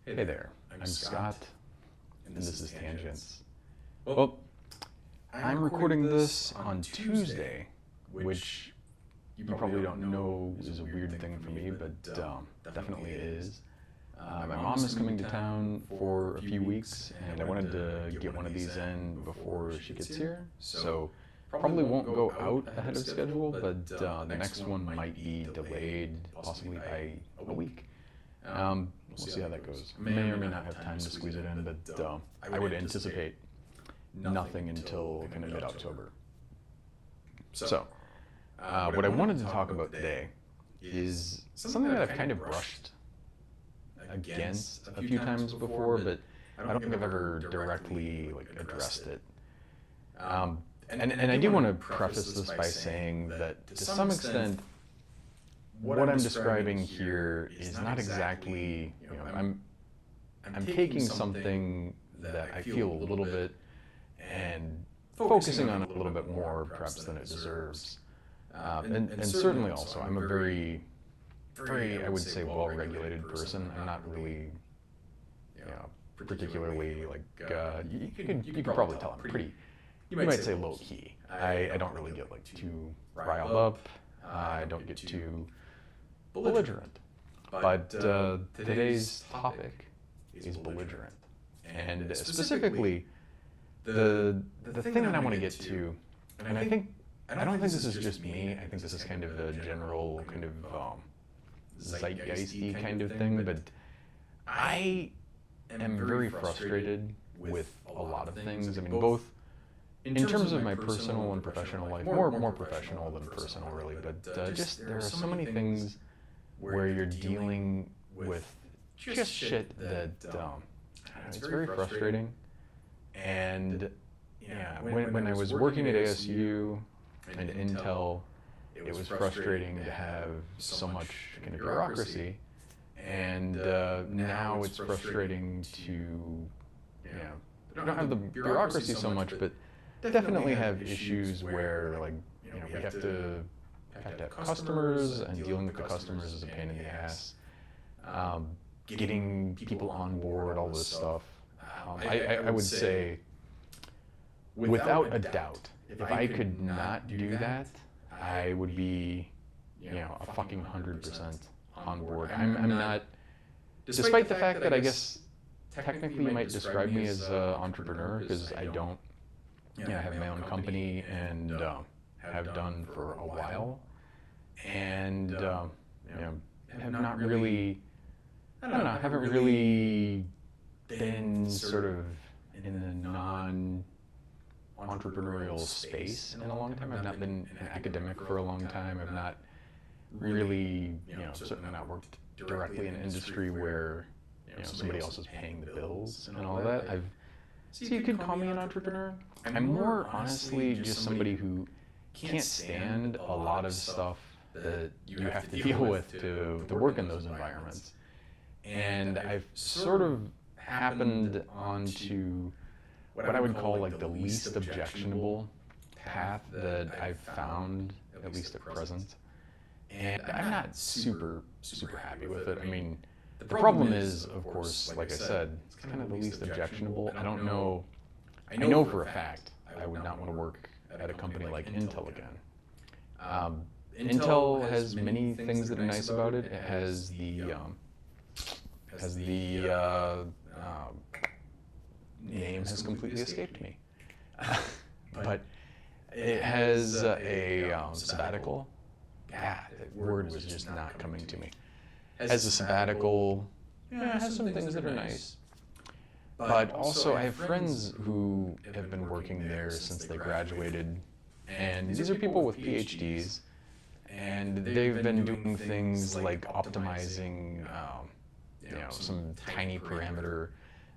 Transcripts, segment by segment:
Hey there, I'm Scott, and this is Tangents. Well, I'm recording this on Tuesday, which you probably don't know is a weird thing for me, but definitely it is. My mom is coming to town for a few weeks, and I wanted to get one of these in before she gets here, so probably won't go out ahead of schedule, but the next one might be delayed, possibly by a week. We'll see how that goes. May or may not have time to squeeze it in, but I would anticipate nothing until kind of mid-October. So, what I wanted to talk about today is something that I've kind of brushed against a few times before, but I don't think I've ever directly addressed it. And I do want to preface this by saying that to some extent, what I'm describing here is not exactly, I'm taking something that I feel a little bit and focusing on it a little bit more perhaps than it deserves. And certainly also, I'm a very, I would say, well-regulated person. I'm not really, particularly you could probably tell I'm pretty, you might say low-key. I don't really get too riled up. I don't get too belligerent. But today's topic is belligerent. And specifically, the thing that I want to get to, and I don't think this is just me, I think this is kind of a general kind of zeitgeisty kind of thing, but I am very frustrated with a lot of things. I mean, both in terms of my personal and professional life, more professional than personal really, but just there are so many things where you're dealing with just shit that it's very frustrating. And yeah, when I was working at ASU and Intel, it was frustrating to have so much kind of bureaucracy, and now it's frustrating to, I don't have the bureaucracy so much, but definitely have issues where we have to have customers, and dealing with the customers is a pain in the ass. Getting people on board, all this stuff. I would say, without a doubt, if I could not do that, I would be, a fucking 100% on board. I'm not, despite the fact that I guess technically you might describe me as an entrepreneur, because I don't, I have my own company and have done for a while, and have not really, I don't know, haven't really been sort of in the non-entrepreneurial space in a long time. I've not been an academic for a long time. I've not really, certainly not worked directly in an industry where, somebody else is paying the bills and all that. So you could call me an entrepreneur. I'm more honestly just somebody who can't stand a lot of stuff that you have to deal with to work in those environments. And I've sort of happened onto what I would call the least objectionable path that I've found, at least at present. And I'm not super happy with it. I mean, the problem is, of course, like I said, it's kind of the least objectionable. I don't know, I know for a fact I would not want to work at a company like Intel again. Intel has many things that are nice about it. It has the name has completely escaped me, but it has a sabbatical. God, that word was just not coming to me. Has a sabbatical. It has some things that are nice. But also, I have friends who have been working there since they graduated, and these are people with PhDs, and they've been doing things like optimizing, some tiny parameter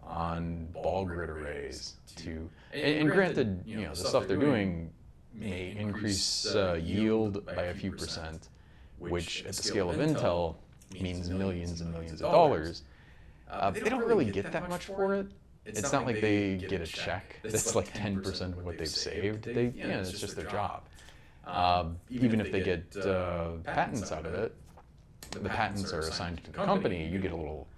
on ball grid arrays to, and granted, the stuff they're doing may increase yield by a few percent, which at the scale of Intel means millions and millions of dollars. They don't really get that much for it. It's not like they get a check that's 10% of what they've saved. It's just their job. Even if they get patents out of it, the patents are assigned to the company. You get a little,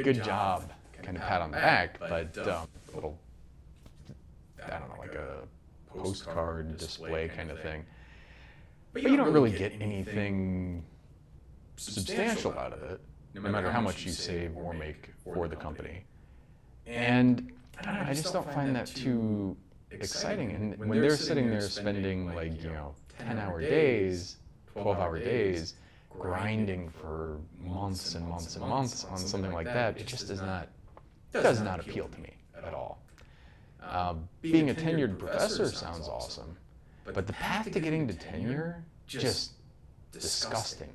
good job, kind of pat on the back, but little, I don't know, like a postcard display kind of thing. But you don't really get anything substantial out of it, no matter how much you save or make for the company. And I don't know, I just don't find that too exciting. And when they're sitting there spending like, 10-hour days, 12-hour days, grinding for months and months and months on something like that, it just does not appeal to me at all. Being a tenured professor sounds awesome, but the path to getting to tenure, just disgusting.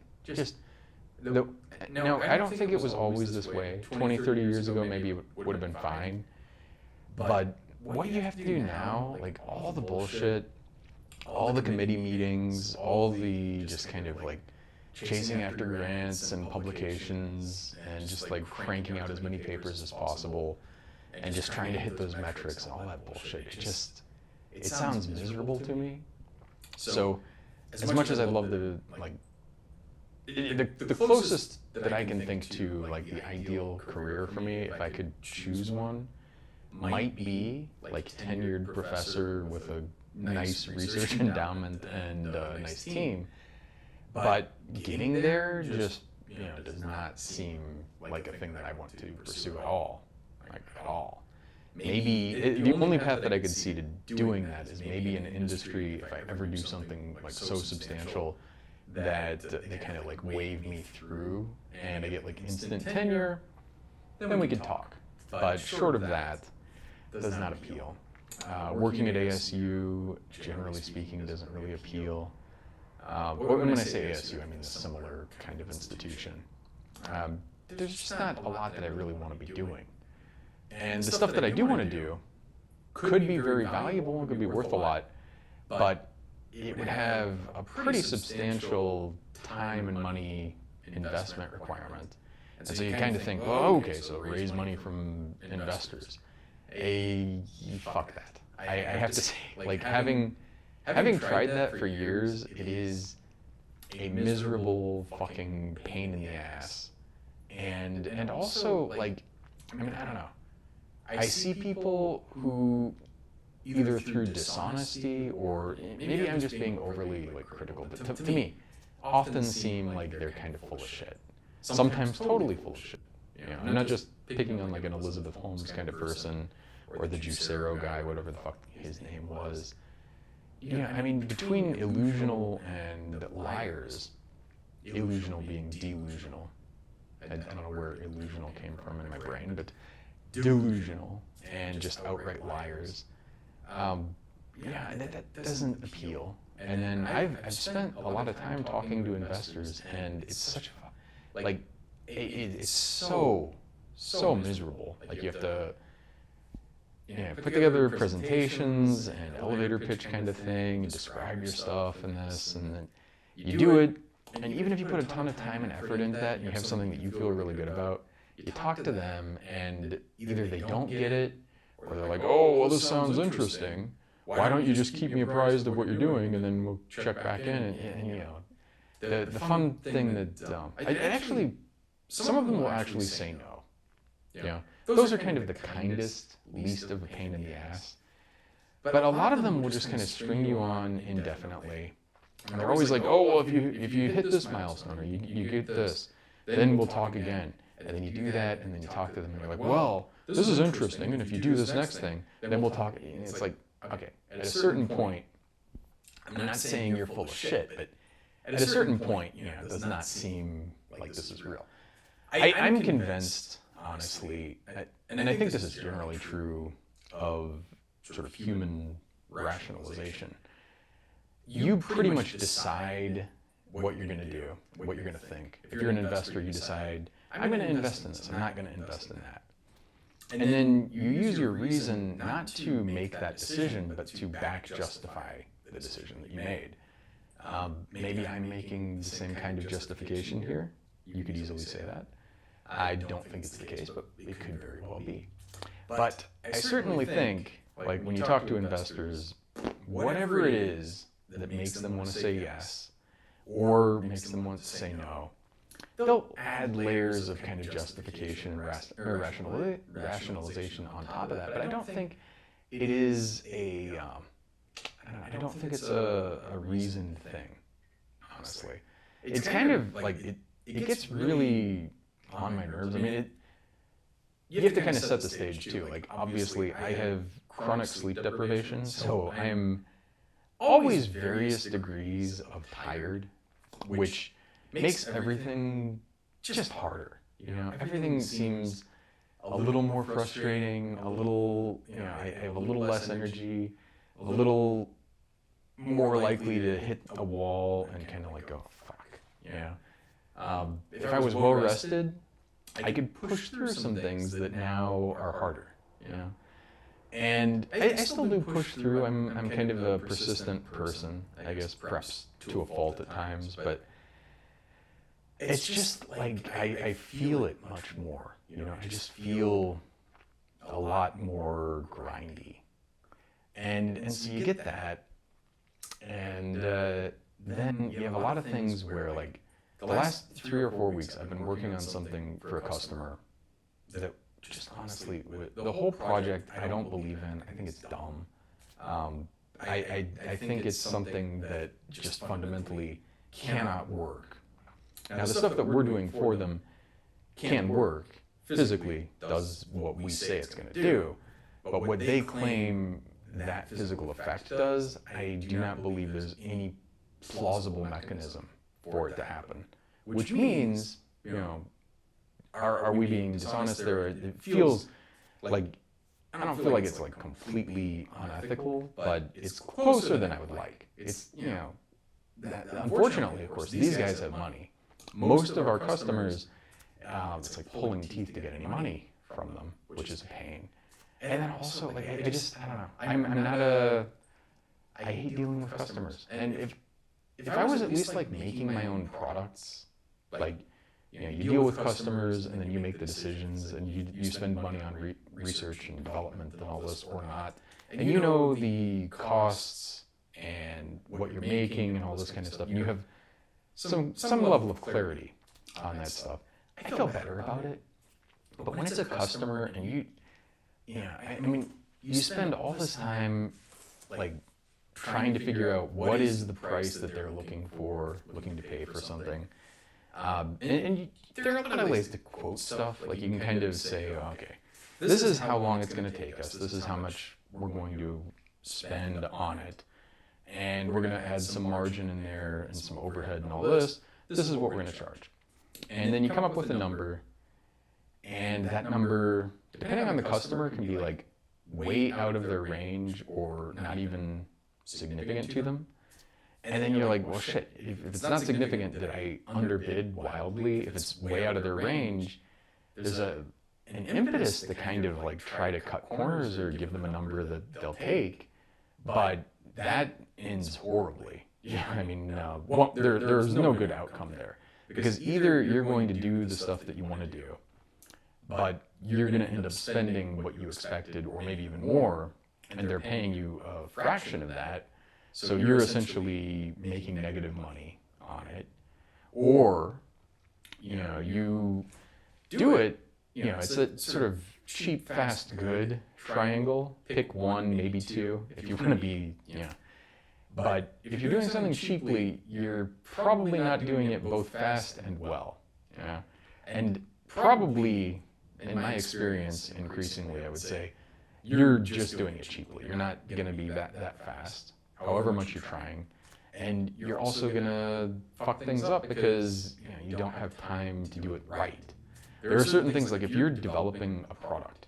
Now, I don't think it was always this way. 20, 30 years ago, maybe it would have been fine. But what you have to do now, like all the bullshit, all the committee meetings, all the just kind of like chasing after grants and publications and just like cranking out as many papers as possible and just trying to hit those metrics and all that bullshit, it sounds miserable to me. So as much as I'd love to, like, the closest that I can think to like the ideal career for me, if I could choose one, might be like tenured professor with a nice research endowment and a nice team. But getting there just, does not seem like a thing that I want to pursue at all. Like, at all. Maybe, the only path that I could see to doing that is maybe in industry, if I ever do something like so substantial that they kind of like wave me through and I get like instant tenure, then we could talk. But short of that, does not appeal. Working at ASU, generally speaking, doesn't really appeal. When I say ASU, I mean a similar kind of institution. There's just not a lot that I really want to be doing. And the stuff that I do want to do could be very valuable and could be worth a lot, but it would have a pretty substantial time and money investment requirement. And so you kind of think, oh, okay, so raise money from investors. Fuck that. I have to say, like, having tried that for years, it is a miserable fucking pain in the ass. And also, like, I mean, I don't know. I see people who, either through dishonesty or maybe I'm just being overly like critical, but to me, often seem like they're kind of full of shit. Sometimes totally full of shit. I'm not just picking on like an Elizabeth Holmes kind of person or the Juicero guy, whatever the fuck his name was. I mean, between illusional and liars, illusional being delusional. I don't know where illusional came from in my brain, but delusional and just outright liars. That doesn't appeal. And then I've spent a lot of time talking to investors, and it's such a, like, it's so miserable. Like, you have to put together presentations and elevator pitch kind of thing, and describe your stuff and this, and then you do it, and even if you put a ton of time and effort into that, and you have something that you feel really good about, you talk to them, and either they don't get it, or they're like, oh, well, this sounds interesting. Why don't you just keep me apprised of what you're doing, and then we'll check back in, and the fun thing that, I actually, some of them will actually say no. Those are kind of the kindest, least of a pain in the ass. But a lot of them will just kind of string you on indefinitely. And they're always like, oh, well, if you hit this milestone, or you get this, then we'll talk again. And then you do that, and then you talk to them, and you're like, well, this is interesting, and if you do this next thing, then we'll talk. And it's like, okay, at a certain point, I'm not saying you're full of shit, but at a certain point, it does not seem like this is real. I'm convinced, honestly, and I think this is generally true of sort of human rationalization. You pretty much decide what you're going to do, what you're going to think. If you're an investor, you decide, I'm going to invest in this, I'm not going to invest in that. And then you use your reason not to make that decision, but to back justify the decision that you made. Maybe I'm making the same kind of justification here. You could easily say that. I don't think it's the case, but it could very well be. But I certainly think, like, when you talk to investors, whatever it is that makes them want to say yes, or makes them want to say no, they'll add layers of kind of justification and rationalization on top of that. But I don't think it is I don't think it's a reasoned thing, honestly. It's kind of like, it gets really on my nerves. I mean, you have to kind of set the stage too. Like, obviously, I have chronic sleep deprivation, so I am always various degrees of tired, which makes everything just harder. You know, everything seems a little more frustrating, a little, I have a little less energy, a little more likely to hit a wall and kind of like go, fuck, if I was well rested, I could push through some things that now are harder, And I still do push through. I'm kind of a persistent person, I guess, perhaps to a fault at times, but it's just like I feel it much more. I just feel a lot more grindy, and so you get that, and then you have a lot of things where, like, the last 3 or 4 weeks, I've been working on something for a customer that just honestly, the whole project, I don't believe in. I think it's dumb. I think it's something that just fundamentally cannot work. Now, the stuff that we're doing for them can work physically, does what we say it's going to do, but what they claim that physical effect does, I do not believe there's any plausible mechanism for it to happen. Which means, are we being dishonest there? It feels like, I don't feel like it's like completely unethical, but it's closer than I would like. It's, unfortunately, of course, these guys have money. Most of our customers, it's like pulling teeth to get any money from them, which is a pain. And then also, like, I don't know. I'm not I hate dealing with customers. And if I was at least like making my own products, like, you deal with customers and then you make the decisions and you spend money on research and development and all this or not, and you know the costs and what you're making and all this kind of stuff, and you have some level of clarity on that stuff, I feel better about it. But when it's a customer and I mean, you spend all this time like trying to figure out what is the price that they're looking to pay for something. There are a lot of ways to quote stuff. Like, you can kind of say, okay, this is how long it's going to take us. This is how much we're going to spend on it. And we're going to add some margin in there and some overhead and all this. This is what we're going to charge. And then you come up with a number. And that number, depending on the customer, can be like way out of their range or not even significant to them. And then you're like, well, shit, if it's not significant, did I underbid wildly? If it's way out of their range, there's an impetus to kind of like try to cut corners or give them a number that they'll take. But that ends horribly. I mean, there's no good outcome there. Because either you're going to do the stuff that you want to do, but you're going to end up spending what you expected or maybe even more, and they're paying you a fraction of that. So you're essentially making negative money on it. Or, you do it, it's a sort of cheap, fast, good triangle. Pick one, maybe two, if you want to be, But if you're doing something cheaply, you're probably not doing it both fast and well. And probably, in my experience, increasingly, I would say, you're just doing it cheaply. You're not going to be that fast, however much you're trying. And you're also going to fuck things up because you don't have time to do it right. There are certain things, like if you're developing a product,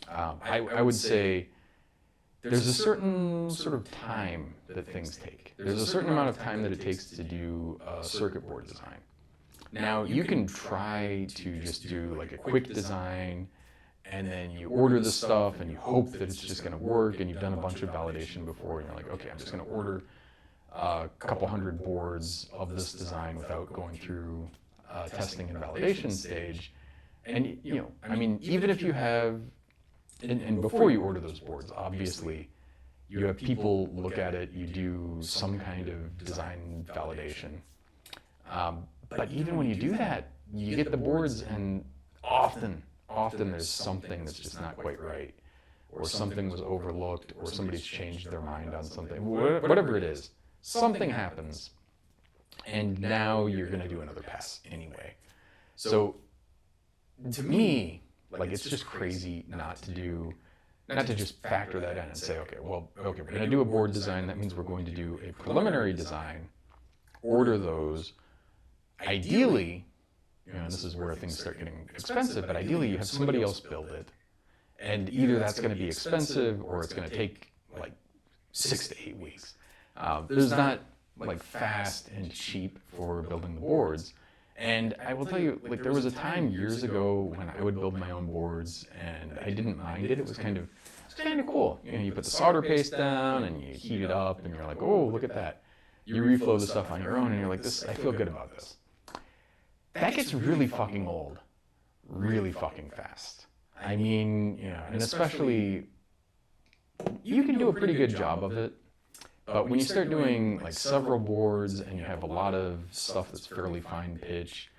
I would say there's a certain sort of time that things take. There's a certain amount of time that it takes to do a circuit board design. Now, you can try to just do like a quick design, and then you order the stuff and you hope that it's just going to work, and you've done a bunch of validation before, and you're like, okay, I'm just going to order a couple hundred boards of this design without going through testing and validation stage. And, I mean, even if you have, and before you order those boards, obviously, you have people look at it, you do some kind of design validation. But even when you do that, you get the boards, and often there's something that's just not quite right, or something was overlooked, or somebody's changed their mind on something, whatever it is, something happens, and now you're going to do another pass anyway. So to me, like, it's just crazy not to just factor that in and say, okay, we're going to do a board design. That means we're going to do a preliminary design, order those. Ideally, this is where things start getting expensive, but ideally you have somebody else build it. And either that's going to be expensive or it's going to take like 6 to 8 weeks. There's not like fast and cheap for building the boards. And I will tell you, like, there was a time years ago when I would build my own boards and I didn't mind it. It was kind of cool. You put the solder paste down and you heat it up and you're like, oh, look at that. You reflow the stuff on your own and you're like, I feel good about this. That gets really fucking old, really fucking fast. I mean, and especially, you can do a pretty good job of it, but when you start doing like several boards and you have a lot of stuff that's fairly fine pitch,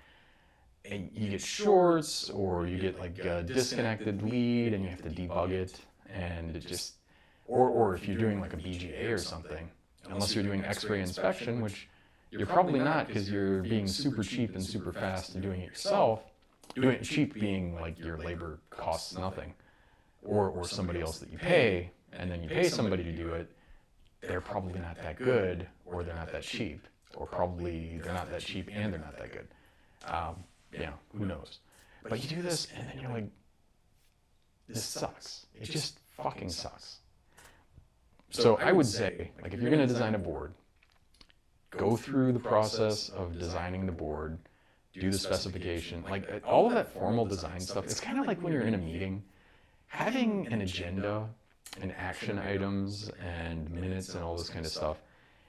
and you get shorts or you get like a disconnected lead and you have to debug it, and it just, or if you're doing like a BGA or something, unless you're doing X-ray inspection, which you're probably not because you're being super cheap and super fast and doing it yourself. Doing it cheap being like your labor costs nothing, or somebody else that you pay, and then you pay somebody to do it. They're probably not that good, or they're not that cheap, or probably they're not that cheap and they're not that good. Who knows? But you do this, and then you're like, this sucks. It just fucking sucks. So I would say, like, if you're going to design a board, go through the process of designing the board, do the specification, like all of that formal design stuff. It's kind of like when you're in a meeting, having an agenda and action items and minutes and all this kind of stuff.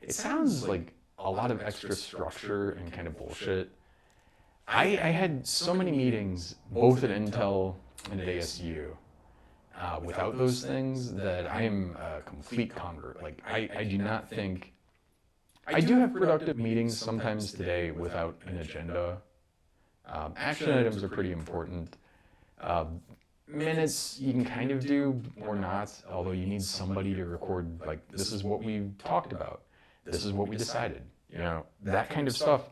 It sounds like a lot of extra structure and kind of bullshit. I had so many meetings, both at Intel and at ASU, without those things that I am a complete convert. Like, I do not think... I do have productive meetings sometimes today without an agenda. Action items are pretty important. Minutes you can kind of do or not, although you need somebody to record, like, this is what we talked about. This is what we decided. That kind of stuff.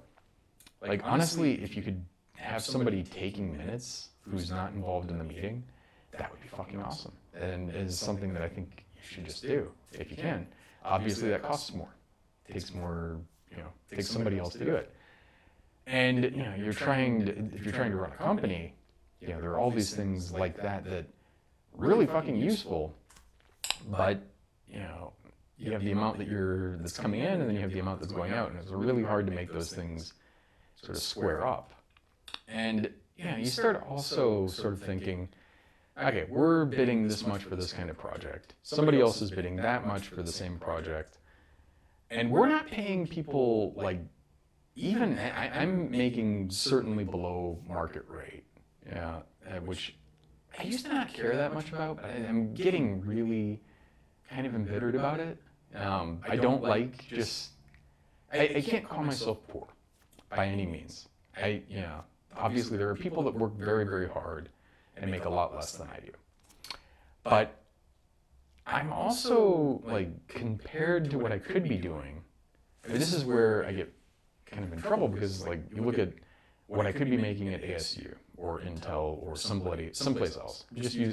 Like, honestly, if you could have somebody taking minutes who's not involved in the meeting, that would be fucking awesome. And is something that I think you should just do, if you can. Obviously, that costs more. Takes more, takes somebody else to do it. And, if you're trying to run a company, there are all these things like that really fucking useful, but, you have the amount that's coming in, and then you have the amount that's going out, and it's really hard to make those things sort of square up. And, you start also sort of thinking, okay, we're bidding this much for this kind of project. Somebody else is bidding that much for the same project. And we're not paying people, like, even, I'm making certainly below market rate, which I used to not care that much about, but I'm getting really kind of embittered about it. I don't like I can't call myself poor by any means. Obviously there are people that work very, very hard and make a lot less than I do. But I'm also, like, compared to what I could be doing, this is where I get kind of in trouble, because, like, you look at what I could be making at ASU or Intel or someplace else.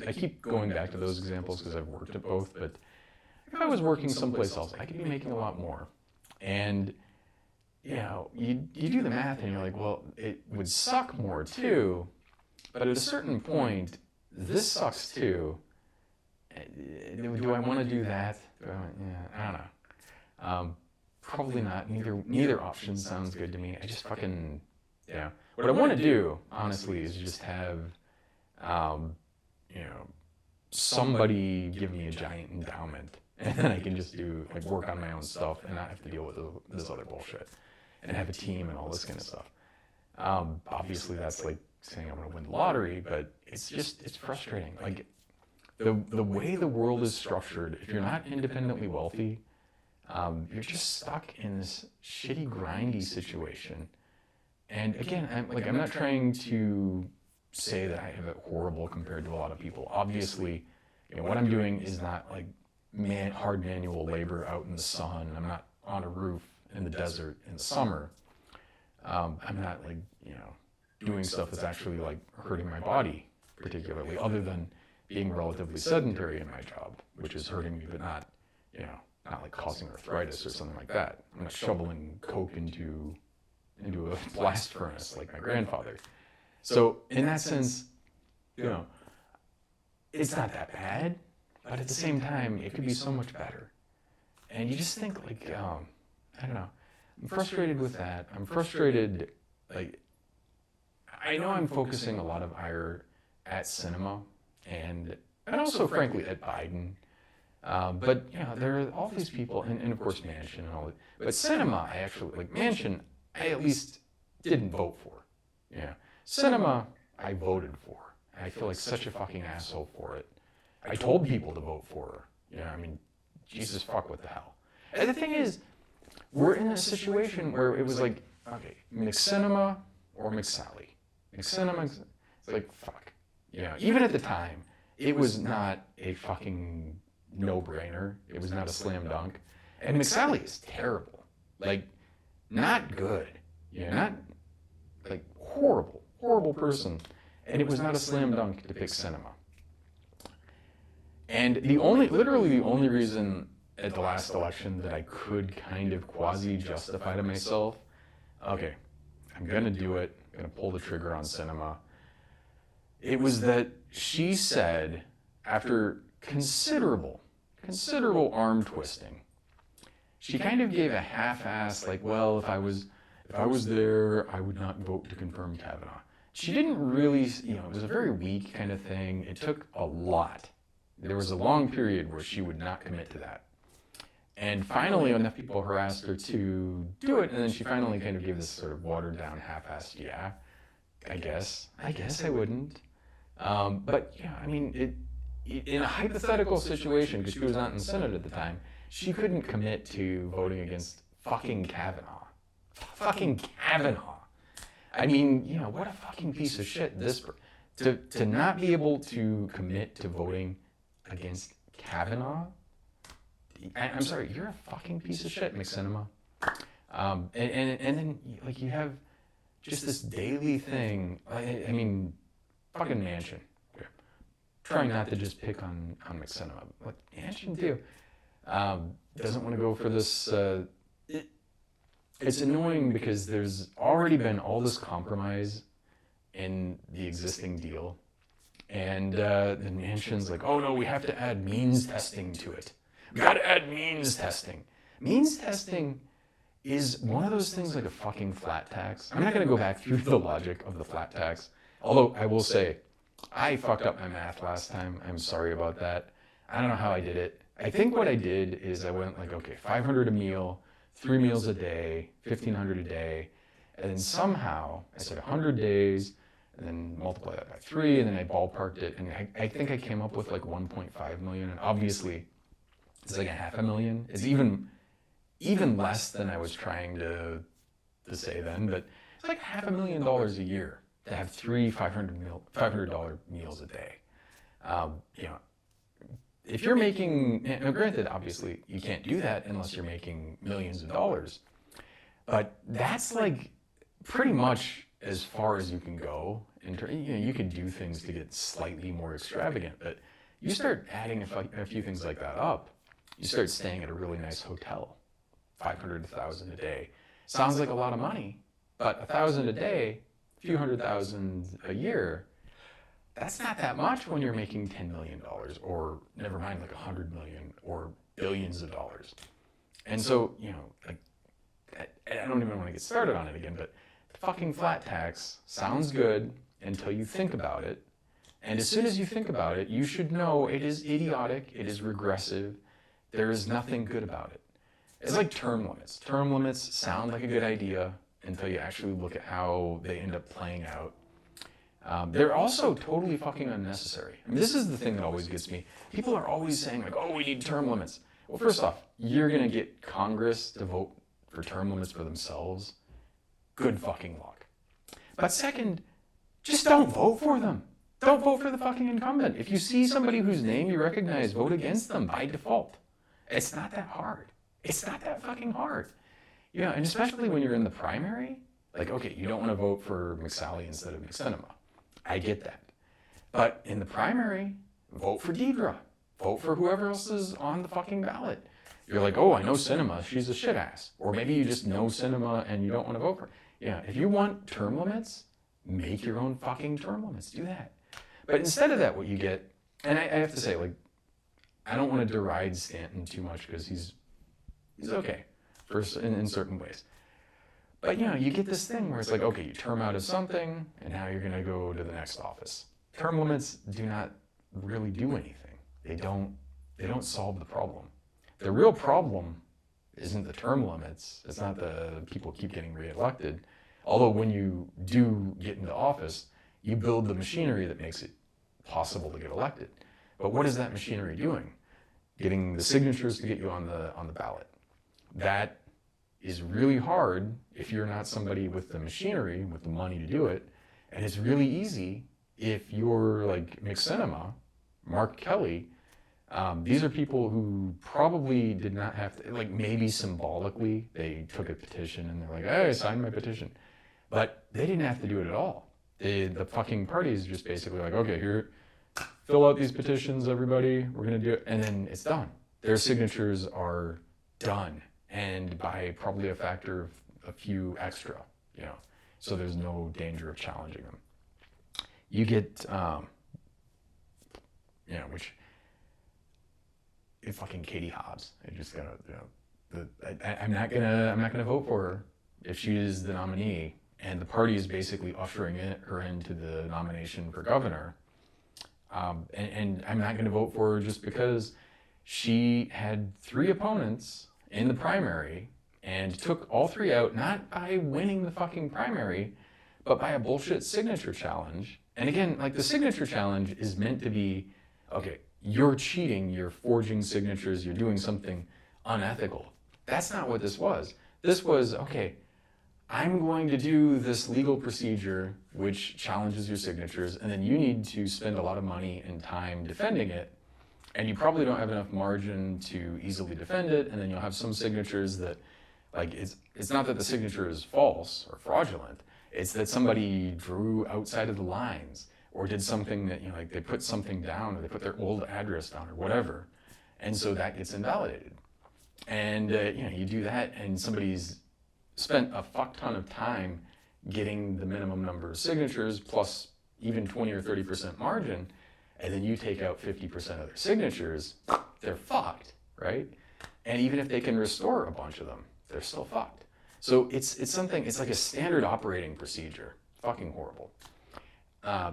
I keep going back to those examples because I've worked at both, but if I was working someplace else, I could be making a lot more. And, you do the math and you're like, well, it would suck more too, but at a certain point, this sucks too. Do I want to do that? I don't know. Probably not. Neither option sounds good to me. I just fucking, What I want to do, honestly, is just have, somebody give me a giant endowment, and then I can just do, like, work on my own stuff and not have to deal with this other bullshit, and have a team and all this kind of stuff. Obviously, that's like saying I'm going to win the lottery, but it's frustrating. Like, the way the world is structured, if you're not independently wealthy, you're just stuck in this shitty, grindy situation. And again, I'm not trying to say that I have it horrible compared to a lot of people. Obviously, what I'm doing is not like hard manual labor out in the sun. I'm not on a roof in the desert in the summer. I'm not like, doing stuff that's actually like hurting my body particularly, other than being relatively sedentary in my job, which is hurting me, but not, not like causing arthritis or something like that. I'm not shoveling coke into a blast furnace like my grandfather. So in that sense, it's not that bad, but at the same time, it could be so much better. And you just think like, I don't know, I'm frustrated with that. I'm frustrated, like, I know I'm focusing a lot of ire at cinema and also frankly at Biden. But there are all these people, and of course Manchin and all that. But cinema, I actually, like Manchin, I at least didn't vote for. Cinema, I voted for. I feel like such a fucking asshole for it. I told people to vote for her. I mean, Jesus fuck, what the hell. And the thing is, we're in a situation where it was like, okay, McCinema or McSally. McCinema, it's like, fuck. Even at the time, it was not a fucking no-brainer. It was not a slam dunk. And McSally is terrible. Like, not good. Not, like, horrible person. And it was not a slam dunk to pick cinema. And literally the only reason at the last election that I could kind of quasi-justify to myself, okay, I'm going to do it, I'm going to pull the trigger on cinema, it was that she said, after considerable arm twisting, she kind of gave a half-ass, like, well, if I was there, I would not vote to confirm Kavanaugh. She didn't really, it was a very weak kind of thing. It took a lot. There was a long period where she would not commit to that. And finally, enough people harassed her to do it, and then she finally kind of gave this sort of watered-down, half-assed, yeah, I guess I wouldn't. But, I mean, in a hypothetical situation, because she was not in the Senate at the time, she couldn't commit to voting against fucking Kavanaugh. Fucking Kavanaugh. I mean, what a fucking piece of shit to not be able to commit to voting against Kavanaugh. I'm sorry, you're a fucking piece of shit, McCinema. And then like you have just this daily thing. I mean, fucking Manchin. Trying not to just pick on McCinema, but Manchin too. Doesn't want to go for this. It's annoying because there's already been all this compromise in the existing deal. And then Manchin's like, oh no, we have to add means testing to it. We got to add means testing. Means testing is one of those things like a fucking flat tax. I'm not going to go back through the logic of the flat tax. Although I will say, I fucked up my math last time. I'm sorry about that. I don't know how I did it. I think what I did is I went like, okay, $500 a meal, 3 meals a day, $1,500 a day. And then somehow I said 100 days, and then multiply that by 3, and then I ballparked it. And I think I came up with like 1.5 million. And obviously, it's like $500,000. It's even less than I was trying to say then, but it's like $500,000 a year to have 3 $500 meals a day. If you're making, now granted, obviously you can't do that unless you're making millions of dollars, but that's like pretty much as far as you can go. You can do things to get slightly more extravagant, but you start adding a few things like that up. You start staying at a really nice hotel, $500 to $1,000 a day. Sounds like a lot of money, but $1,000 a day, a few $100,000 a year, that's not that much when you're making $10 million, or never mind like $100 million or billions of dollars. And so, like, I don't even want to get started on it again, but the fucking flat tax sounds good until you think about it. And as soon as you think about it, you should know it is idiotic, it is regressive, there is nothing good about it. It's like term limits. Term limits sound like a good idea until you actually look at how they end up playing out. They're also totally fucking unnecessary. I mean, this is the thing that always gets me. People are always saying like, oh, we need term limits. Well, first off, you're going to get Congress to vote for term limits for themselves. Good fucking luck. But second, just don't vote for them. Don't vote for the fucking incumbent. If you see somebody whose name you recognize, vote against them by default. It's not that hard. It's not that fucking hard. You know, and especially when you're in the primary, like, okay, you don't want to vote for McSally instead of McSinema. I get that. But in the primary, vote for Deidre. Vote for whoever else is on the fucking ballot. You're like, oh, I know Sinema, she's a shit ass. Or maybe you just know Sinema and you don't want to vote for her. Yeah, if you want term limits, make your own fucking term limits. Do that. But instead of that, what you get, and I have to say, like, I don't want to deride Stanton too much because he's okay in certain ways. But, you know, you get this thing where it's like, okay, you term out of something, and now you're going to go to the next office. Term limits do not really do anything. They don't solve the problem. The real problem isn't the term limits. It's not the people keep getting reelected. Although when you do get into office, you build the machinery that makes it possible to get elected. But what is that machinery doing? Getting the signatures to get you on the ballot. That is really hard if you're not somebody with the machinery, with the money to do it. And it's really easy if you're like McSinema, Mark Kelly. These are people who probably did not have to, like maybe symbolically, they took a petition and they're like, hey, I signed my petition. But they didn't have to do it at all. The fucking party is just basically like, okay, here, fill out these petitions, everybody, we're gonna do it, and then it's done. Their signatures are done, and by probably a factor of a few extra, you know, so there's no danger of challenging them. You get, you know, which, fucking Katie Hobbs, I just gotta, you know, I'm not gonna vote for her if she is the nominee, and the party is basically ushering her into the nomination for governor. And I'm not going to vote for her just because she had 3 opponents in the primary and took all 3 out, not by winning the fucking primary, but by a bullshit signature challenge. And again, like the signature challenge is meant to be, okay, you're cheating, you're forging signatures, you're doing something unethical. That's not what this was. This was, okay, I'm going to do this legal procedure which challenges your signatures, and then you need to spend a lot of money and time defending it, and you probably don't have enough margin to easily defend it, and then you'll have some signatures that, like, it's not that the signature is false or fraudulent, it's that somebody drew outside of the lines, or did something that, you know, like they put something down, or they put their old address down, or whatever, and so that gets invalidated. And, you know, you do that, and somebody's spent a fuck ton of time getting the minimum number of signatures plus even 20 or 30% margin, and then you take out 50% of their signatures, they're fucked, right? And even if they can restore a bunch of them, they're still fucked. So it's something, it's like a standard operating procedure. Fucking horrible.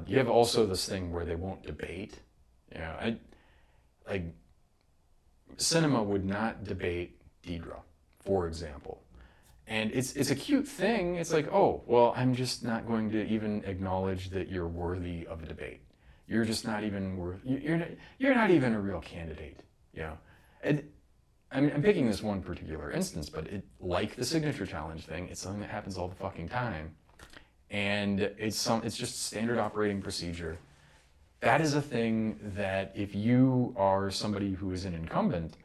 You have also this thing where they won't debate. You know, like Sinema would not debate Deidre, for example. And it's a cute thing. It's like, oh, well, I'm just not going to even acknowledge that you're worthy of a debate. You're just not even you're not even a real candidate, you know. And I mean, I'm picking this one particular instance, but like the signature challenge thing, it's something that happens all the fucking time, and it's just standard operating procedure. That is a thing that if you are somebody who is an incumbent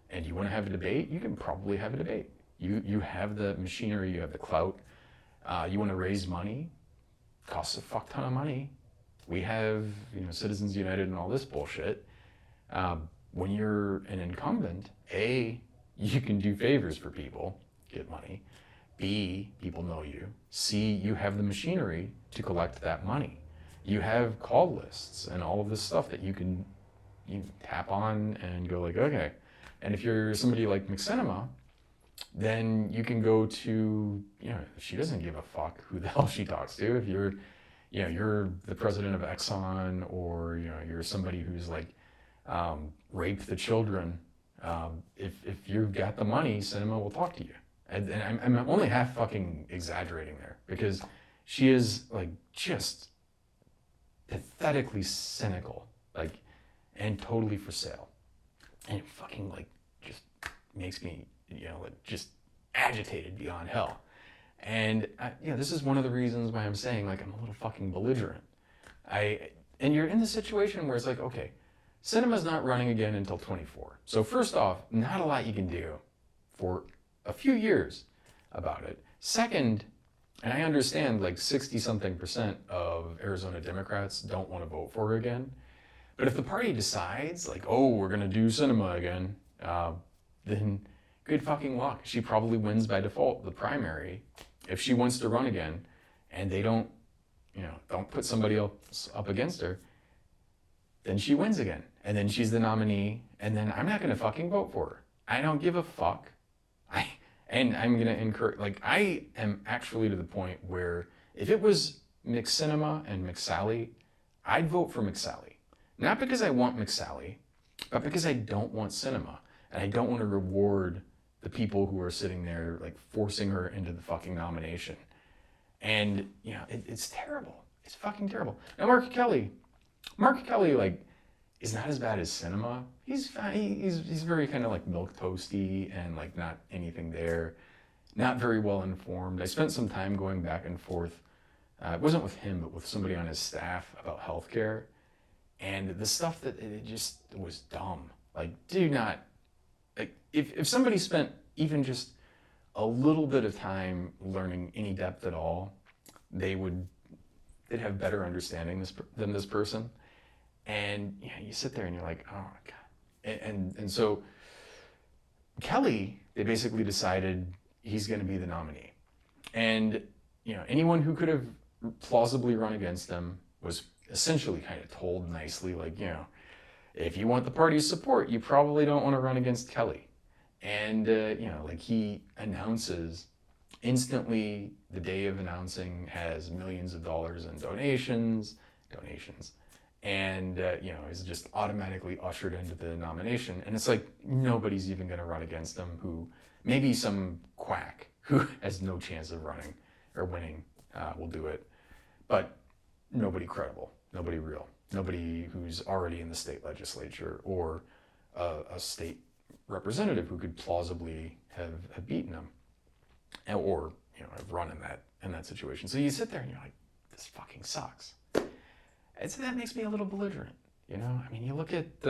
and you want to have a debate, you can probably have a debate. You have the machinery, you have the clout, you want to raise money, costs a fuck ton of money. We have, you know, Citizens United and all this bullshit. When you're an incumbent, A, you can do favors for people, get money. B, people know you. C, you have the machinery to collect that money. You have call lists and all of this stuff that you tap on and go like, okay. And if you're somebody like McSinema, then you can go to, you know, she doesn't give a fuck who the hell she talks to. If you're, you know, you're the president of Exxon, or, you know, you're somebody who's like raped the children, if you've got the money, Sinema will talk to you. And I'm only half fucking exaggerating there, because she is like just pathetically cynical, like, and totally for sale. And it fucking like just makes me, you know, like just agitated beyond hell. And this is one of the reasons why I'm saying, like, I'm a little fucking belligerent. And you're in the situation where it's like, okay, cinema's not running again until 24. So first off, not a lot you can do for a few years about it. Second, and I understand like 60-something% of Arizona Democrats don't want to vote for her again. But if the party decides, like, oh, we're going to do cinema again, then good fucking luck. She probably wins by default the primary if she wants to run again, and they don't put somebody else up against her, then she wins again. And then she's the nominee, and then I'm not going to fucking vote for her. I don't give a fuck. And I'm going to encourage, like, I am actually to the point where if it was McCinema and McSally, I'd vote for McSally. Not because I want McSally, but because I don't want cinema. And I don't want to reward the people who are sitting there, like, forcing her into the fucking nomination. And, it's terrible. It's fucking terrible. Now, Mark Kelly, like, is not as bad as cinema. He's very kind of like milk toasty and like not anything there. Not very well informed. I spent some time going back and forth. It wasn't with him, but with somebody on his staff about healthcare. And the stuff that it just was dumb. Like, do not, like, if somebody spent even just a little bit of time learning any depth at all, they'd have better understanding than this person. And you sit there and you're like, oh my God. And so Kelly, they basically decided he's going to be the nominee. And anyone who could have plausibly run against him was essentially kind of told nicely, like, if you want the party's support, you probably don't want to run against Kelly. And, like, he announces instantly, the day of announcing has millions of dollars in donations, and, is just automatically ushered into the nomination. And it's like, nobody's even going to run against him, who maybe some quack who has no chance of running or winning will do it. But nobody credible, nobody real, nobody who's already in the state legislature or a state representative who could plausibly have beaten him or have run in that situation. So you sit there and you're like, this fucking sucks. And so that makes me a little belligerent. I mean, you look at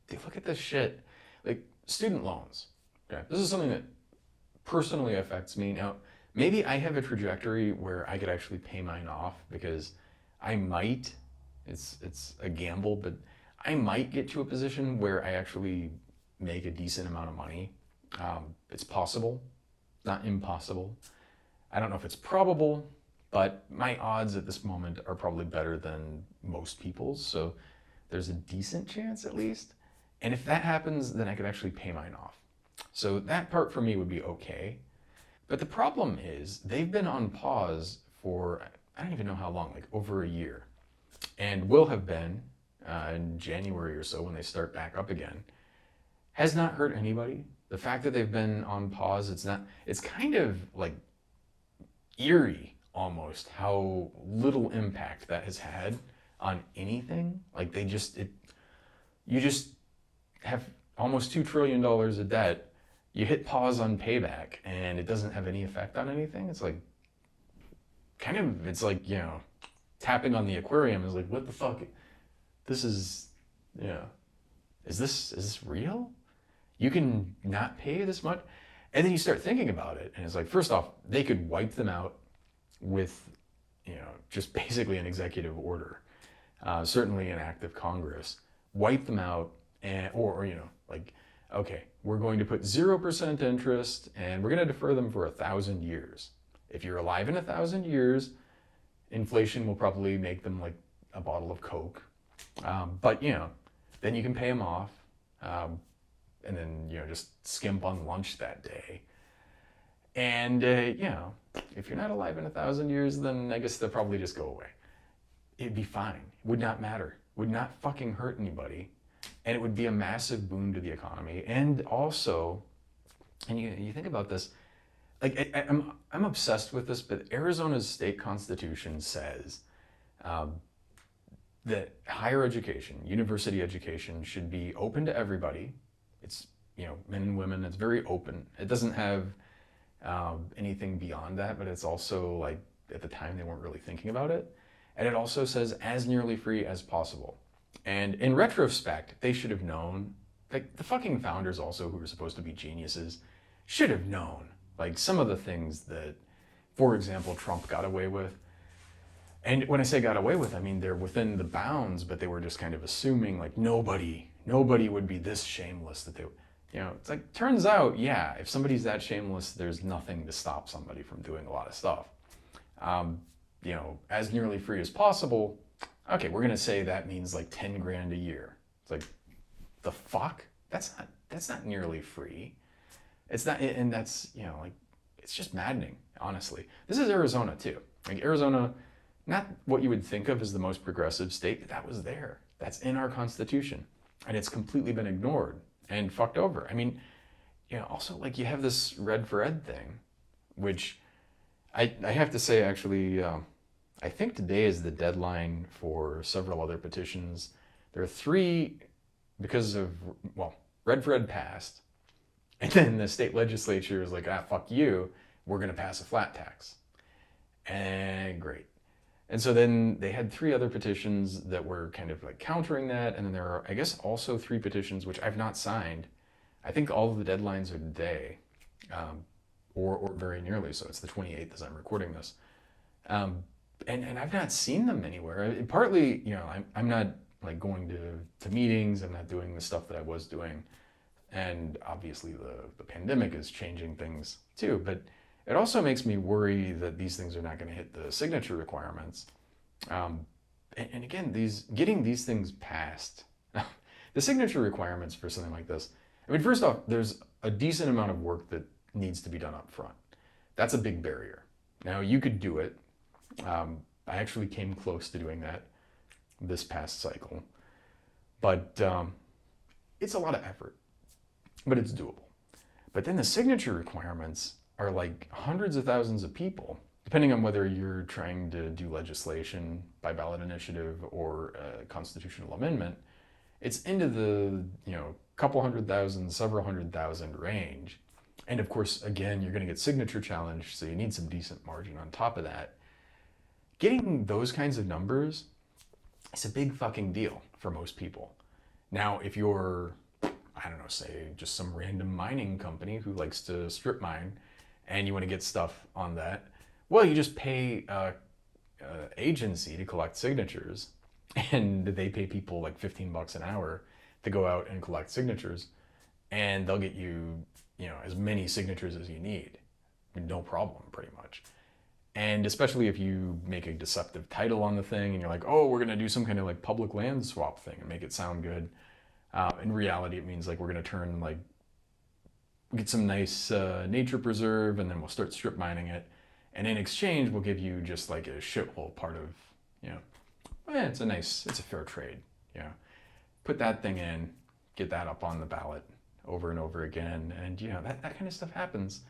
this shit, like student loans. Okay, this is something that personally affects me. Now, maybe I have a trajectory where I could actually pay mine off, because I might. It's a gamble, but I might get to a position where I actually make a decent amount of money. It's possible, not impossible. I don't know if it's probable, but my odds at this moment are probably better than most people's. So there's a decent chance at least. And if that happens, then I could actually pay mine off. So that part for me would be okay. But the problem is they've been on pause for, I don't even know how long, like over a year. And will have been in January or so when they start back up again. Has not hurt anybody. The fact that they've been on pause, it's kind of like eerie almost how little impact that has had on anything. Like you just have almost $2 trillion of debt. You hit pause on payback and it doesn't have any effect on anything. It's like, tapping on the aquarium is like, what the fuck? This is, is this real? You can not pay this much? And then you start thinking about it and it's like, first off, they could wipe them out with, just basically an executive order, certainly an act of Congress, wipe them out, or okay, we're going to put 0% interest and we're going to defer them for 1,000 years. If you're alive in 1,000 years, inflation will probably make them like a bottle of Coke. But then you can pay them off, and then just skimp on lunch that day. And if you're not alive in 1,000 years, then I guess they'll probably just go away. It'd be fine. Would not matter. Would not fucking hurt anybody. And it would be a massive boon to the economy. And also, and you think about this, like I'm obsessed with this, but Arizona's state constitution says that higher education, university education, should be open to everybody. It's men and women. It's very open. It doesn't have anything beyond that, but it's also like at the time they weren't really thinking about it. And it also says as nearly free as possible. And in retrospect, they should have known. Like the fucking founders also, who were supposed to be geniuses, should have known. Like some of the things that, for example, Trump got away with. And when I say got away with, I mean they're within the bounds, but they were just kind of assuming like nobody would be this shameless that they, it's like, turns out, yeah, if somebody's that shameless, there's nothing to stop somebody from doing a lot of stuff. As nearly free as possible. Okay, we're gonna say that means like 10 grand a year. It's like, the fuck? That's not nearly free. It's not, and that's, like, it's just maddening, honestly. This is Arizona too. Like Arizona, not what you would think of as the most progressive state, but that was there. That's in our Constitution. And it's completely been ignored and fucked over. I mean, also like you have this Red for Ed thing, which I have to say actually, I think today is the deadline for several other petitions. There are 3 because of, Red for Ed passed. And then the state legislature is like, fuck you, we're gonna pass a flat tax. And great. And so then they had 3 other petitions that were kind of like countering that. And then there are, I guess, also 3 petitions, which I've not signed. I think all of the deadlines are today, or very nearly. So it's the 28th as I'm recording this. And I've not seen them anywhere. Partly, I'm not like going to meetings. I'm not doing the stuff that I was doing. And obviously the pandemic is changing things too. But it also makes me worry that these things are not going to hit the signature requirements. And again, getting these things passed, the signature requirements for something like this. I mean, first off, there's a decent amount of work that needs to be done up front. That's a big barrier. Now, you could do it. I actually came close to doing that this past cycle. But it's a lot of effort, but it's doable. But then the signature requirements are like hundreds of thousands of people, depending on whether you're trying to do legislation by ballot initiative or a constitutional amendment. It's into the, couple 100,000, several 100,000 range. And of course, again, you're going to get signature challenged, so you need some decent margin on top of that. Getting those kinds of numbers is a big fucking deal for most people. Now, if you're, I don't know, say just some random mining company who likes to strip mine, and you want to get stuff on that, well, you just pay an agency to collect signatures, and they pay people like $15 an hour to go out and collect signatures, and they'll get you, as many signatures as you need, no problem, pretty much. And especially if you make a deceptive title on the thing, and you're like, oh, we're gonna do some kind of like public land swap thing and make it sound good. In reality, it means like we're gonna turn like, get some nice nature preserve, and then we'll start strip mining it. And in exchange, we'll give you just like a shithole part of, it's a fair trade. Put that thing in, get that up on the ballot over and over again. And that kind of stuff happens.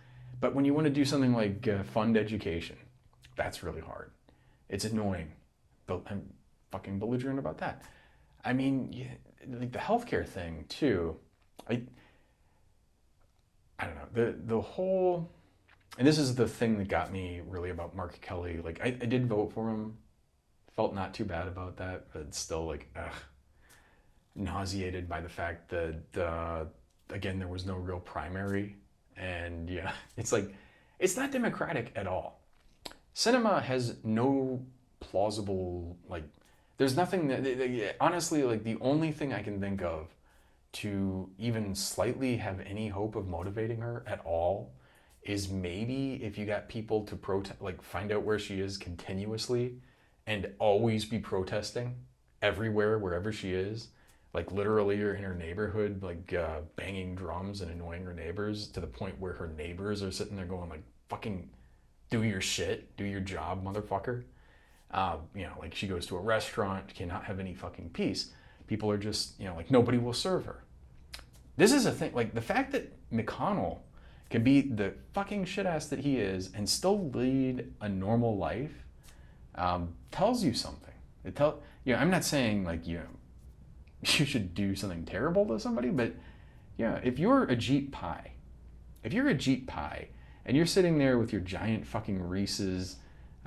But when you want to do something like fund education, that's really hard. It's annoying. But I'm fucking belligerent about that. I mean, like the healthcare thing too. I don't know, the whole, and this is the thing that got me really about Mark Kelly. Like I did vote for him, felt not too bad about that, but it's still like, nauseated by the fact that, again, there was no real primary. And it's like, it's not democratic at all. Sinema has no plausible, like, there's nothing that, honestly, like the only thing I can think of to even slightly have any hope of motivating her at all is maybe if you got people to protest, like find out where she is continuously and always be protesting everywhere, wherever she is, like literally or in her neighborhood, like banging drums and annoying her neighbors to the point where her neighbors are sitting there going like, fucking do your shit, do your job, motherfucker. Like she goes to a restaurant, cannot have any fucking peace. People are just, like nobody will serve her. This is a thing, like the fact that McConnell can be the fucking shit ass that he is and still lead a normal life tells you something. I'm not saying like, you should do something terrible to somebody, but if you're Ajit Pai And you're sitting there with your giant fucking Reese's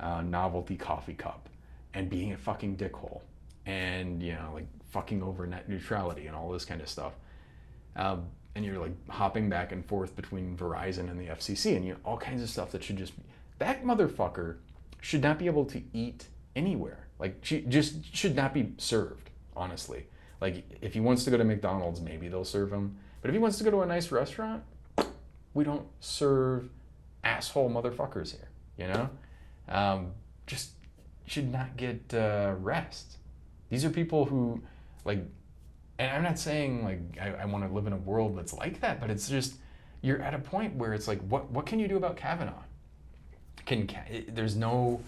novelty coffee cup and being a fucking dickhole and, you know, like fucking over net neutrality and all this kind of stuff. And you're like hopping back and forth between Verizon and the FCC and, you know, all kinds of stuff that should just be, that motherfucker should not be able to eat anywhere. Like, she just should not be served, honestly. Like, if he wants to go to McDonald's, maybe they'll serve him. But if he wants to go to a nice restaurant, we don't serve asshole motherfuckers here, you know? Just should not get rest. These are people who, like, and I'm not saying, like, I want to live in a world that's like that, but it's just, you're at a point where it's like, what can you do about Kavanaugh? There's no,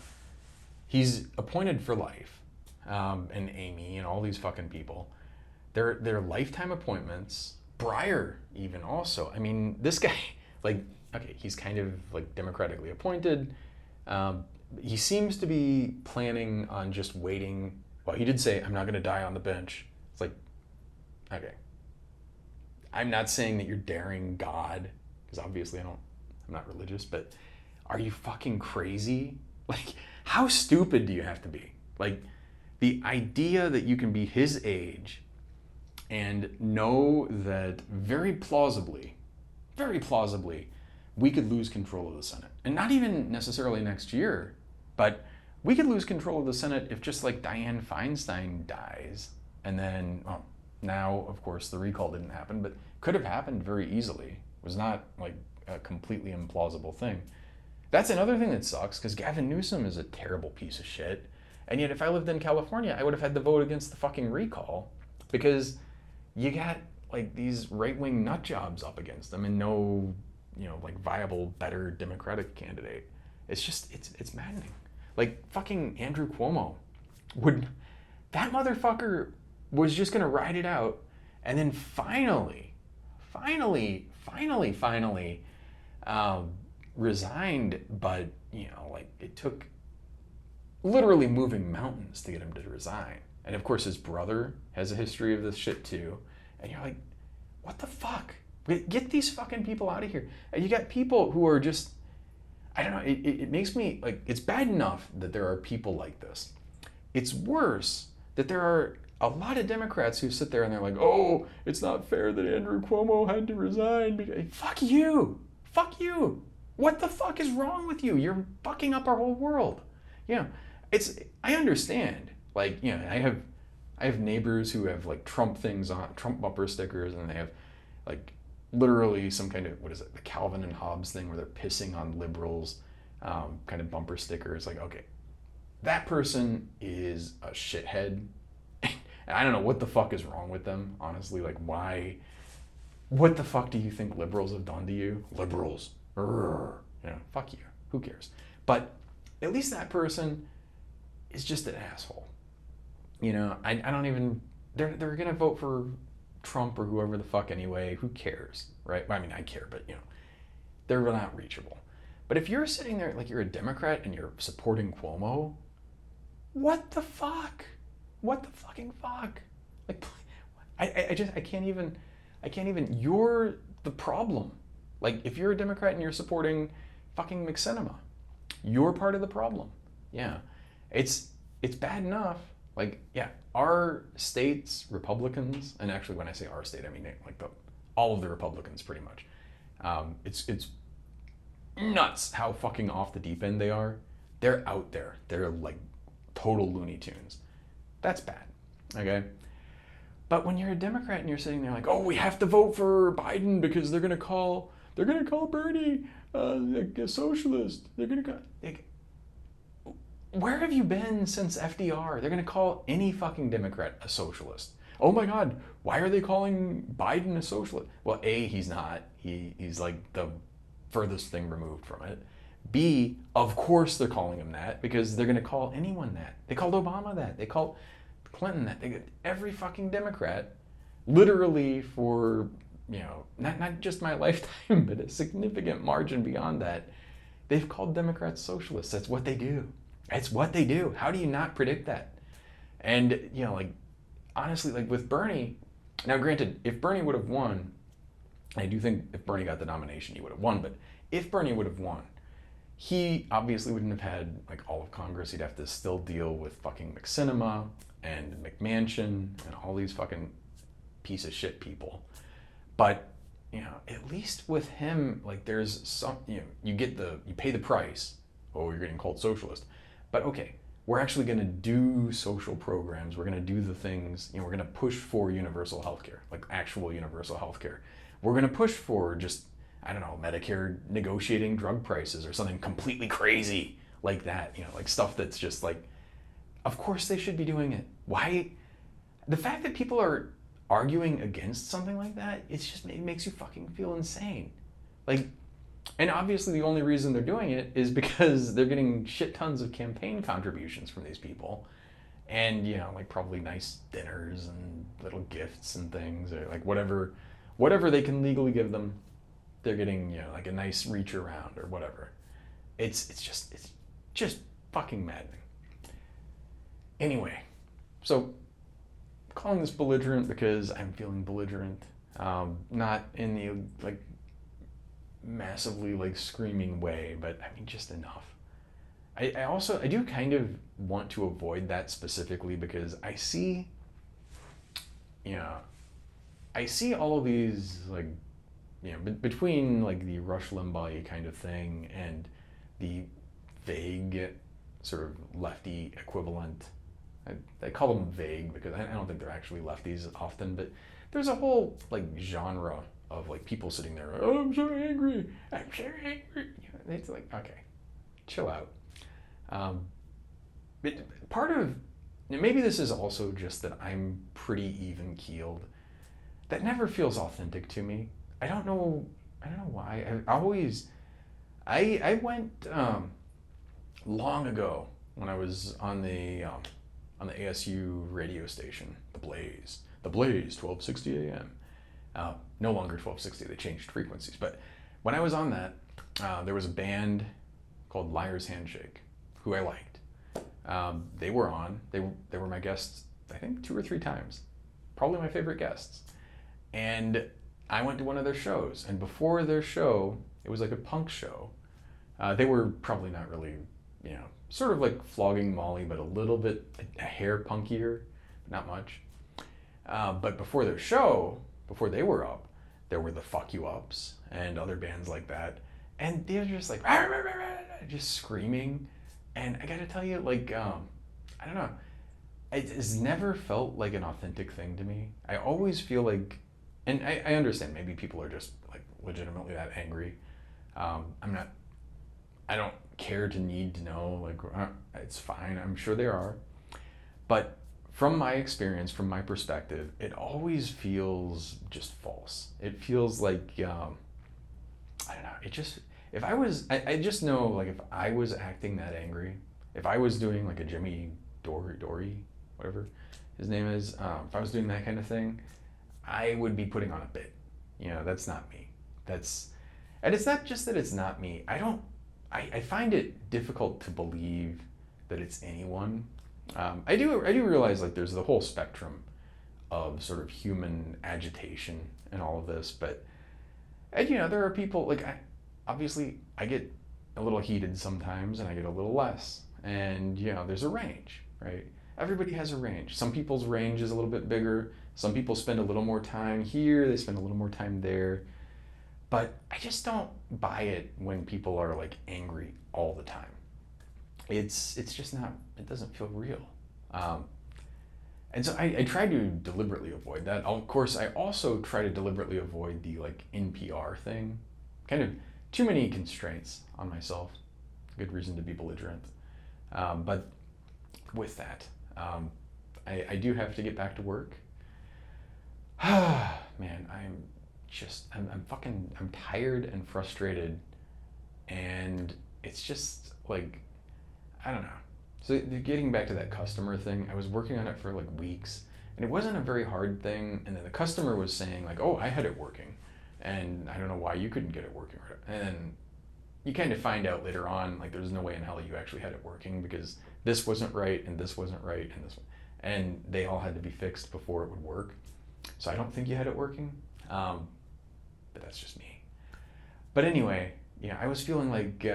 he's appointed for life, and Amy and all these fucking people. They're lifetime appointments. Breyer even also. I mean, this guy, like, okay, he's kind of like democratically appointed. He seems to be planning on just waiting. Well, he did say, I'm not going to die on the bench. It's like, okay. I'm not saying that you're daring God, because obviously I'm not religious, but are you fucking crazy? Like, how stupid do you have to be? Like, the idea that you can be his age and know that very plausibly, we could lose control of the Senate. And not even necessarily next year, but we could lose control of the Senate if just like Dianne Feinstein dies. And then, well, now, of course, the recall didn't happen, but could have happened very easily. It was not like a completely implausible thing. That's another thing that sucks, because Gavin Newsom is a terrible piece of shit. And yet if I lived in California, I would have had to vote against the fucking recall, because you got like these right-wing nut jobs up against them and no, you know, like viable, better Democratic candidate. It's just, it's maddening. Like fucking Andrew Cuomo that motherfucker was just gonna ride it out, and then finally resigned, but you know, like it took literally moving mountains to get him to resign. And of course his brother has a history of this shit too. And you're like, what the fuck? Get these fucking people out of here. And you got people who are just, I don't know, it makes me, like, it's bad enough that there are people like this. It's worse that there are a lot of Democrats who sit there and they're like, oh, it's not fair that Andrew Cuomo had to resign. Fuck you. Fuck you. What the fuck is wrong with you? You're fucking up our whole world. You know, I understand. Like, you know, I have neighbors who have like Trump things on, Trump bumper stickers, and they have like literally some kind of, what is it, the Calvin and Hobbes thing where they're pissing on liberals, kind of bumper sticker. It's like, okay, that person is a shithead. And I don't know what the fuck is wrong with them, honestly. Like, why? What the fuck do you think liberals have done to you? Liberals. You know, fuck you. Who cares? But at least that person is just an asshole. You know, I don't even, they're going to vote for Trump or whoever the fuck anyway. Who cares, right? I mean, I care, but, you know, they're not reachable. But if you're sitting there like you're a Democrat and you're supporting Cuomo, what the fuck? What the fucking fuck? Like, I can't even, you're the problem. Like, if you're a Democrat and you're supporting fucking McSinema, you're part of the problem. Yeah. It's bad enough. Like, yeah, our state's Republicans, and actually when I say our state, I mean like all of the Republicans pretty much. It's nuts how fucking off the deep end they are. They're out there. They're like total Looney Tunes. That's bad, okay? But when you're a Democrat and you're sitting there like, oh, we have to vote for Biden because they're gonna call Bernie a socialist. They're gonna call, like, where have you been since FDR? They're gonna call any fucking Democrat a socialist. Oh my God, why are they calling Biden a socialist? Well, A, he's not. He's like the furthest thing removed from it. B, of course they're calling him that because they're gonna call anyone that. They called Obama that. They called Clinton that. Every fucking Democrat, literally for, you know, not just my lifetime, but a significant margin beyond that, they've called Democrats socialists. That's what they do. It's what they do. How do you not predict that? And, you know, like, honestly, like with Bernie, now granted, if Bernie would have won, I do think if Bernie got the nomination, he would have won, but if Bernie would have won, he obviously wouldn't have had like all of Congress. He'd have to still deal with fucking McSinema and McMansion and all these fucking piece of shit people. But at least with him, like there's some, you pay the price. Oh, you're getting called socialist. But okay, we're actually going to do social programs. We're going to do the things, we're going to push for universal healthcare, like actual universal healthcare. We're going to push for just, I don't know, Medicare negotiating drug prices or something completely crazy like that, like stuff that's just like, of course they should be doing it. Why? The fact that people are arguing against something like that, it makes you fucking feel insane. Like, and obviously the only reason they're doing it is because they're getting shit tons of campaign contributions from these people. And, like probably nice dinners and little gifts and things, or like whatever they can legally give them, they're getting, like a nice reach around or whatever. It's just fucking maddening. Anyway, so calling this belligerent because I'm feeling belligerent, not in the like massively like screaming way, but I mean just enough. I do kind of want to avoid that specifically because I see all of these like between like the Rush Limbaugh kind of thing and the vague sort of lefty equivalent. I call them vague because I don't think they're actually lefties often, but there's a whole like genre of like people sitting there, oh, I'm so angry. It's like, okay, chill out. But part of, maybe this is also just that I'm pretty even keeled. That never feels authentic to me. I don't know why. I went long ago when I was on the ASU radio station, The Blaze, 1260 AM. No longer 1260, they changed frequencies. But when I was on that, there was a band called Liar's Handshake, who I liked. They were on. They were my guests, I think 2 or 3 times. Probably my favorite guests. And I went to one of their shows. And before their show, it was like a punk show. They were probably not really, sort of like Flogging Molly, but a little bit, a hair punkier, not much. But before their show, before they were up, there were the Fuck You Ups and other bands like that. And they were just like, rah, rah, rah, rah, just screaming. And I gotta tell you, like, I don't know. It's never felt like an authentic thing to me. I always feel like, and I understand maybe people are just like legitimately that angry. I don't care to need to know, like, it's fine, I'm sure they are. But from my experience, from my perspective, it always feels just false. It feels like, I don't know, it just, if I was, I just know, like, if I was acting that angry, if I was doing like a Jimmy Dory, whatever his name is, if I was doing that kind of thing, I would be putting on a bit. That's not me. And it's not just that it's not me. I find it difficult to believe that it's anyone. I do realize like there's the whole spectrum of sort of human agitation and all of this, but there are people like obviously I get a little heated sometimes and I get a little less, and there's a range, right? Everybody has a range. Some people's range is a little bit bigger. Some people spend a little more time here, they spend a little more time there. But I just don't buy it when people are like angry all the time. It's just not, it doesn't feel real. And so I try to deliberately avoid that. Of course, I also try to deliberately avoid the like NPR thing. Kind of too many constraints on myself. Good reason to be belligerent. But with that, I do have to get back to work. Man, I'm tired and frustrated, and it's just like, I don't know. So getting back to that customer thing, I was working on it for like weeks, and it wasn't a very hard thing, and then the customer was saying like, oh, I had it working, and I don't know why you couldn't get it working. And then you kind of find out later on, like, there's no way in hell you actually had it working, because this wasn't right, and this wasn't right, and this one, and they all had to be fixed before it would work. So I don't think you had it working. But that's just me. But anyway, I was feeling like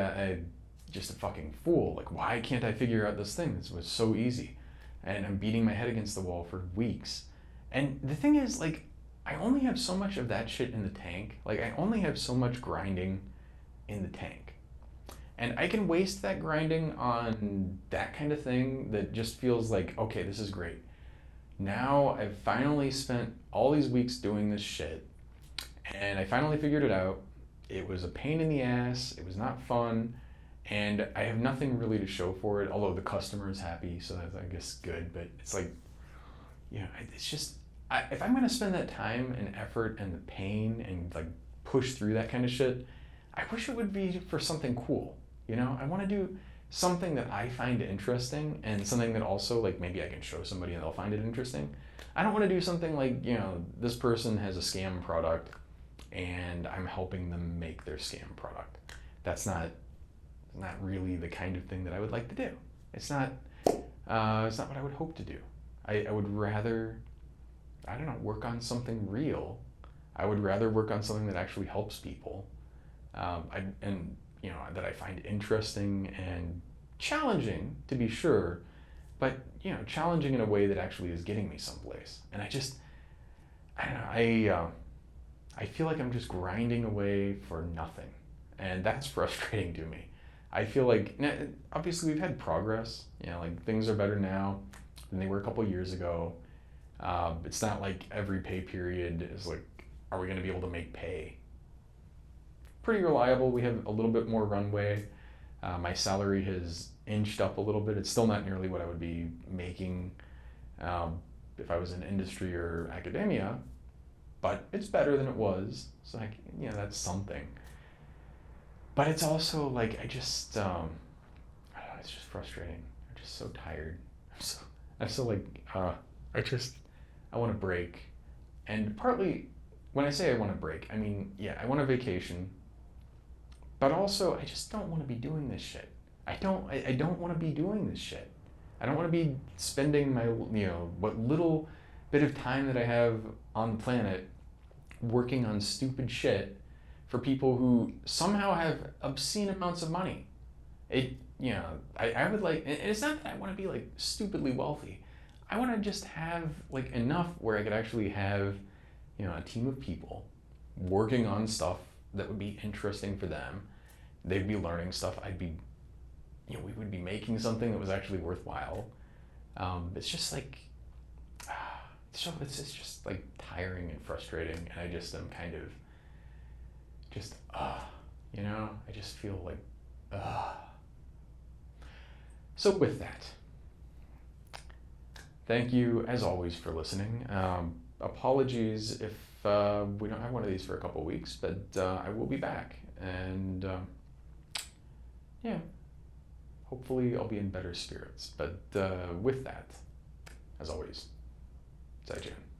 just a fucking fool. Like, why can't I figure out this thing? This was so easy. And I'm beating my head against the wall for weeks. And the thing is, like, I only have so much of that shit in the tank. Like, I only have so much grinding in the tank. And I can waste that grinding on that kind of thing that just feels like, okay, this is great. Now I've finally spent all these weeks doing this shit, and I finally figured it out. It was a pain in the ass, it was not fun, and I have nothing really to show for it, although the customer is happy, so that's, I guess, good. But it's like, it's just, if I'm going to spend that time and effort and the pain and like push through that kind of shit, I wish it would be for something cool. I want to do something that I find interesting, and something that also, like, maybe I can show somebody and they'll find it interesting. I don't want to do something like, this person has a scam product and I'm helping them make their scam product. That's not really the kind of thing that I would like to do. It's not what I would hope to do. I would rather, I don't know, work on something real. I would rather work on something that actually helps people. That I find interesting and challenging, to be sure, but challenging in a way that actually is getting me someplace. And I don't know, I feel like I'm just grinding away for nothing, and that's frustrating to me. I feel like, obviously we've had progress, like things are better now than they were a couple years ago. It's not like every pay period is like, are we going to be able to make pay? Pretty reliable. We have a little bit more runway. My salary has inched up a little bit. It's still not nearly what I would be making if I was in industry or academia, but it's better than it was. So that's something. But it's also like, I just, I don't know, it's just frustrating. I'm just so tired. I'm so like, I want to break. And partly, when I say I want to break, I mean, I want a vacation. But also, I just don't want to be doing this shit. I don't want to be doing this shit. I don't want to be spending my, what little bit of time that I have on the planet working on stupid shit for people who somehow have obscene amounts of money. I would like, and it's not that I want to be like stupidly wealthy. I want to just have like enough where I could actually have, a team of people working on stuff that would be interesting for them. They'd be learning stuff. I'd be, we would be making something that was actually worthwhile. It's just like, it's just like tiring and frustrating, and I just am kind of I just feel like, So with that, thank you as always for listening. Apologies if we don't have one of these for a couple weeks, but I will be back, and hopefully I'll be in better spirits. But with that, as always, 再见。